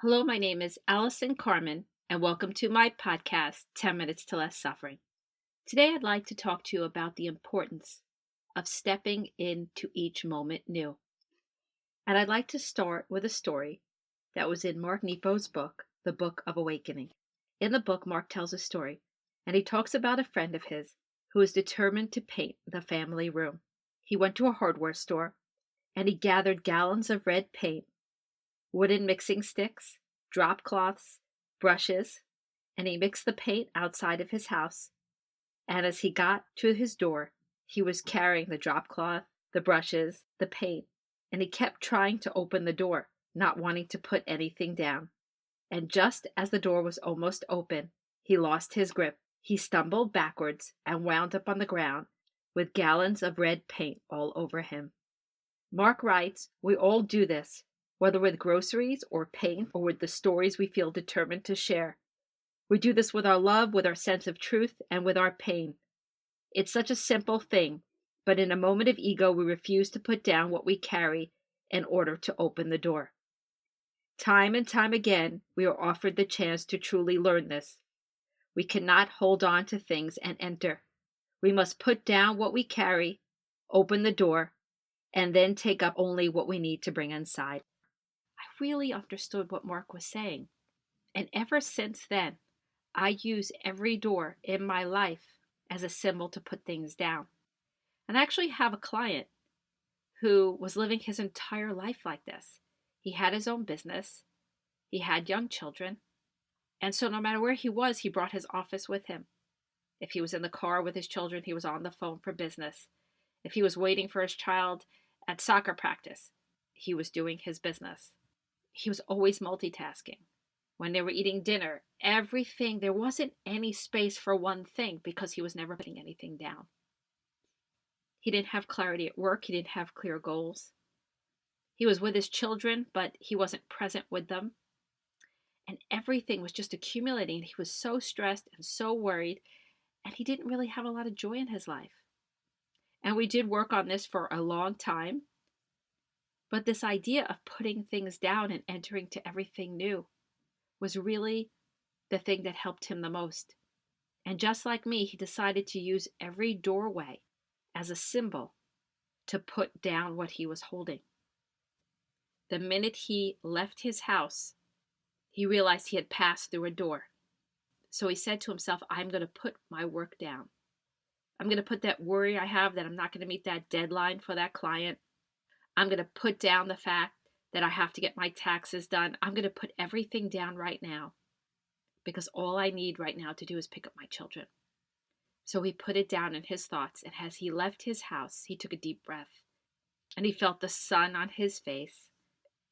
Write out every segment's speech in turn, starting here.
Hello, my name is Allison Carmen, and welcome to my podcast, 10 Minutes to Less Suffering. Today, I'd like to talk to you about the importance of stepping into each moment new. And I'd like to start with a story that was in Mark Nepo's book, The Book of Awakening. In the book, Mark tells a story, and he talks about a friend of his who was determined to paint the family room. He went to a hardware store, and he gathered gallons of red paint, wooden mixing sticks, drop cloths, brushes, and he mixed the paint outside of his house. And as he got to his door, he was carrying the drop cloth, the brushes, the paint, and he kept trying to open the door, not wanting to put anything down. And just as the door was almost open, he lost his grip. He stumbled backwards and wound up on the ground with gallons of red paint all over him. Mark writes, "We all do this, whether with groceries or paint or with the stories we feel determined to share. We do this with our love, with our sense of truth, and with our pain. It's such a simple thing, but in a moment of ego, we refuse to put down what we carry in order to open the door." Time and time again, we are offered the chance to truly learn this. We cannot hold on to things and enter. We must put down what we carry, open the door, and then take up only what we need to bring inside. I really understood what Mark was saying. And ever since then, I use every door in my life as a symbol to put things down. And I actually have a client who was living his entire life like this. He had his own business, he had young children, and so no matter where he was, he brought his office with him. If he was in the car with his children, he was on the phone for business. If he was waiting for his child at soccer practice, he was doing his business. He was always multitasking. When they were eating dinner, everything, there wasn't any space for one thing because he was never putting anything down. He didn't have clarity at work. He didn't have clear goals. He was with his children, but he wasn't present with them. And everything was just accumulating. He was so stressed and so worried, and he didn't really have a lot of joy in his life. And we did work on this for a long time. But this idea of putting things down and entering to everything new was really the thing that helped him the most. And just like me, he decided to use every doorway as a symbol to put down what he was holding. The minute he left his house, he realized he had passed through a door. So he said to himself, I'm going to put my work down. I'm going to put that worry I have that I'm not going to meet that deadline for that client. I'm going to put down the fact that I have to get my taxes done. I'm going to put everything down right now because all I need right now to do is pick up my children. So he put it down in his thoughts, and as he left his house, he took a deep breath, and he felt the sun on his face,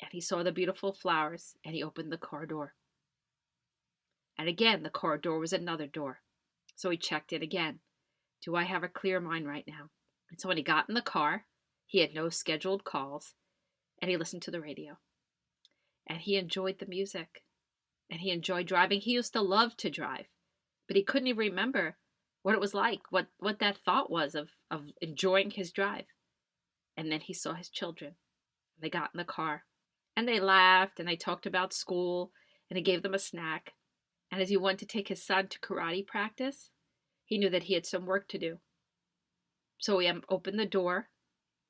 and he saw the beautiful flowers, and he opened the car door. And again, the car door was another door. So he checked it again. Do I have a clear mind right now? And so when he got in the car, he had no scheduled calls, and he listened to the radio. And he enjoyed the music, and he enjoyed driving. He used to love to drive, but he couldn't even remember what it was like, what that thought was of enjoying his drive. And then he saw his children. They got in the car, and they laughed, and they talked about school, and he gave them a snack. And as he went to take his son to karate practice, he knew that he had some work to do. So he opened the door,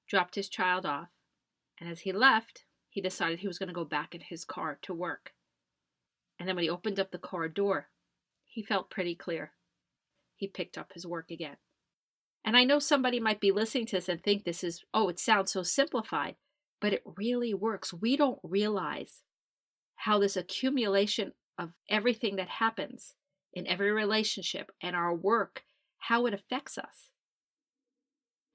dropped his child off, and as he left, he decided he was going to go back in his car to work. And then when he opened up the car door, he felt pretty clear. He picked up his work again. And I know somebody might be listening to this and think this is, oh, it sounds so simplified, but it really works. We don't realize how this accumulation of everything that happens in every relationship and our work, how it affects us.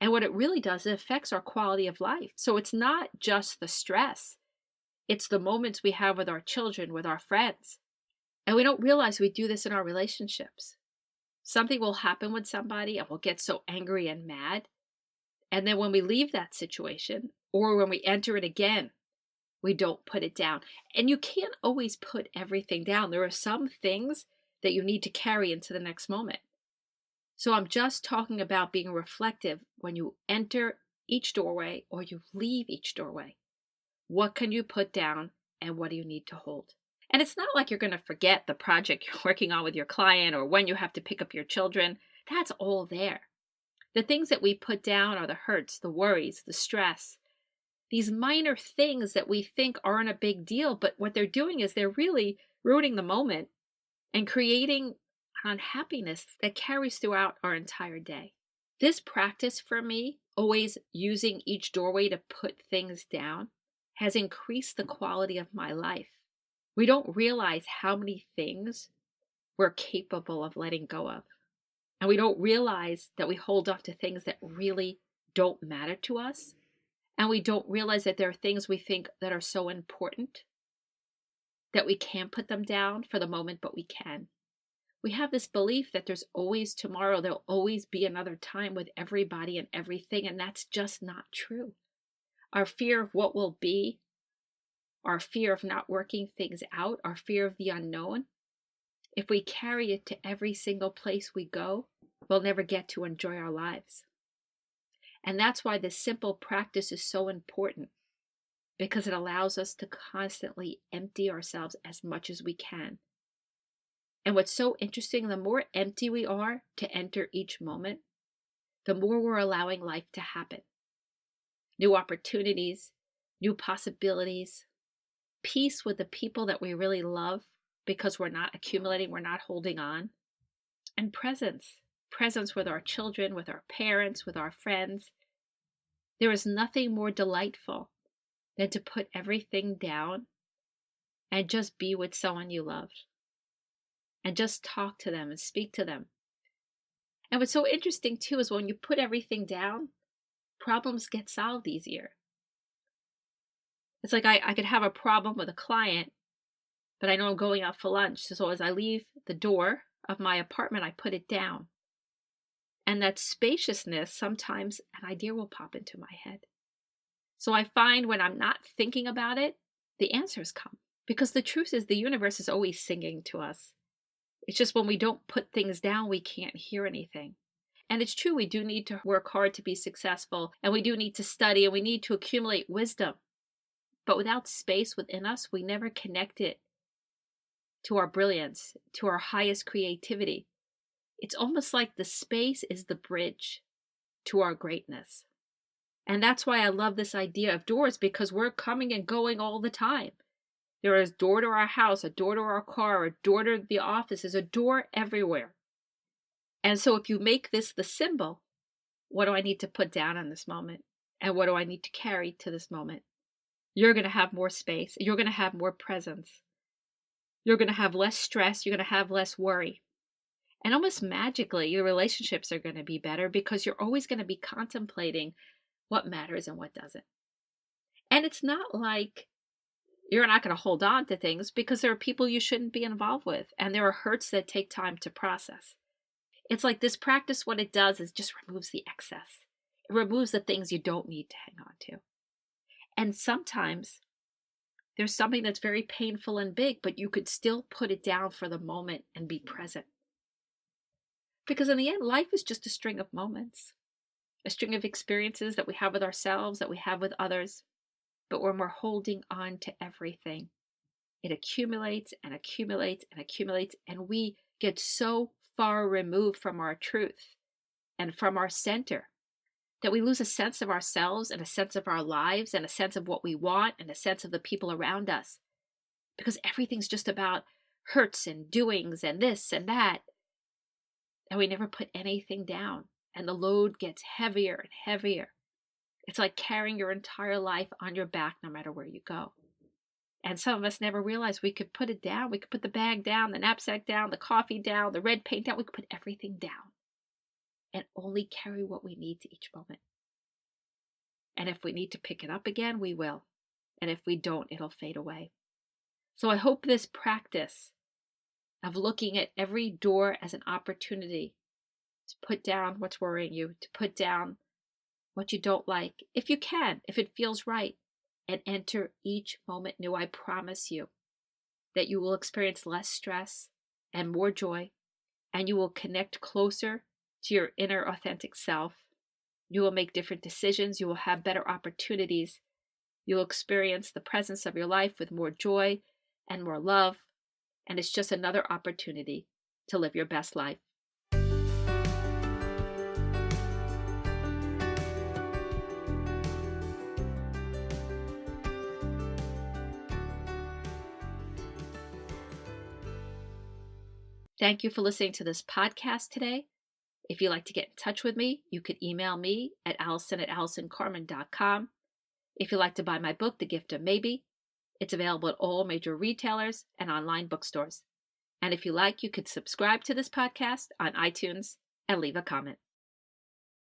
And what it really does, it affects our quality of life. So it's not just the stress. It's the moments we have with our children, with our friends. And we don't realize we do this in our relationships. Something will happen with somebody and we'll get so angry and mad. And then when we leave that situation, or when we enter it again, we don't put it down. And you can't always put everything down. There are some things that you need to carry into the next moment. So I'm just talking about being reflective when you enter each doorway or you leave each doorway. What can you put down and what do you need to hold? And it's not like you're going to forget the project you're working on with your client or when you have to pick up your children. That's all there. The things that we put down are the hurts, the worries, the stress, these minor things that we think aren't a big deal, but what they're doing is they're really ruining the moment and creating unhappiness that carries throughout our entire day. This practice for me, always using each doorway to put things down, has increased the quality of my life. We don't realize how many things we're capable of letting go of. And we don't realize that we hold on to things that really don't matter to us. And we don't realize that there are things we think that are so important that we can't put them down for the moment, but we can. We have this belief that there's always tomorrow, there'll always be another time with everybody and everything, and that's just not true. Our fear of what will be, our fear of not working things out, our fear of the unknown, if we carry it to every single place we go, we'll never get to enjoy our lives. And that's why this simple practice is so important, because it allows us to constantly empty ourselves as much as we can. And what's so interesting, the more empty we are to enter each moment, the more we're allowing life to happen. New opportunities, new possibilities, peace with the people that we really love because we're not accumulating, we're not holding on, and presence with our children, with our parents, with our friends. There is nothing more delightful than to put everything down and just be with someone you love and just talk to them and speak to them. And what's so interesting too is when you put everything down, problems get solved easier. It's like I could have a problem with a client, but I know I'm going out for lunch. So as I leave the door of my apartment, I put it down. And that spaciousness, sometimes an idea will pop into my head. So I find when I'm not thinking about it, the answers come. Because the truth is the universe is always singing to us. It's just when we don't put things down, we can't hear anything. And it's true, we do need to work hard to be successful, and we do need to study, and we need to accumulate wisdom. But without space within us, we never connect it to our brilliance, to our highest creativity. It's almost like the space is the bridge to our greatness. And that's why I love this idea of doors, because we're coming and going all the time. There is a door to our house, a door to our car, a door to the office. There's a door everywhere. And so if you make this the symbol, what do I need to put down in this moment? And what do I need to carry to this moment? You're going to have more space. You're going to have more presence. You're going to have less stress. You're going to have less worry. And almost magically, your relationships are going to be better because you're always going to be contemplating what matters and what doesn't. And it's not like you're not going to hold on to things, because there are people you shouldn't be involved with, and there are hurts that take time to process. It's like this practice, what it does is just removes the excess. It removes the things you don't need to hang on to. And sometimes there's something that's very painful and big, but you could still put it down for the moment and be present. Because in the end, life is just a string of moments, a string of experiences that we have with ourselves, that we have with others. But when we're holding on to everything, it accumulates and accumulates and accumulates, and we get so far removed from our truth and from our center that we lose a sense of ourselves and a sense of our lives and a sense of what we want and a sense of the people around us. Because everything's just about hurts and doings and this and that. And we never put anything down, and the load gets heavier and heavier. It's like carrying your entire life on your back no matter where you go. And some of us never realized we could put it down. We could put the bag down, the knapsack down, the coffee down, the red paint down. We could put everything down and only carry what we need to each moment. And if we need to pick it up again, we will. And if we don't, it'll fade away. So I hope this practice of looking at every door as an opportunity to put down what's worrying you, to put down what you don't like, if you can, if it feels right, and enter each moment new. I promise you that you will experience less stress and more joy, and you will connect closer to your inner authentic self. You will make different decisions. You will have better opportunities. You will experience the presence of your life with more joy and more love and it's just another opportunity to live your best life. Thank you for listening to this podcast today. If you'd like to get in touch with me, you could email me at allison@allisoncarmen.com. If you'd like to buy my book, The Gift of Maybe, it's available at all major retailers and online bookstores. And if you like, you could subscribe to this podcast on iTunes and leave a comment.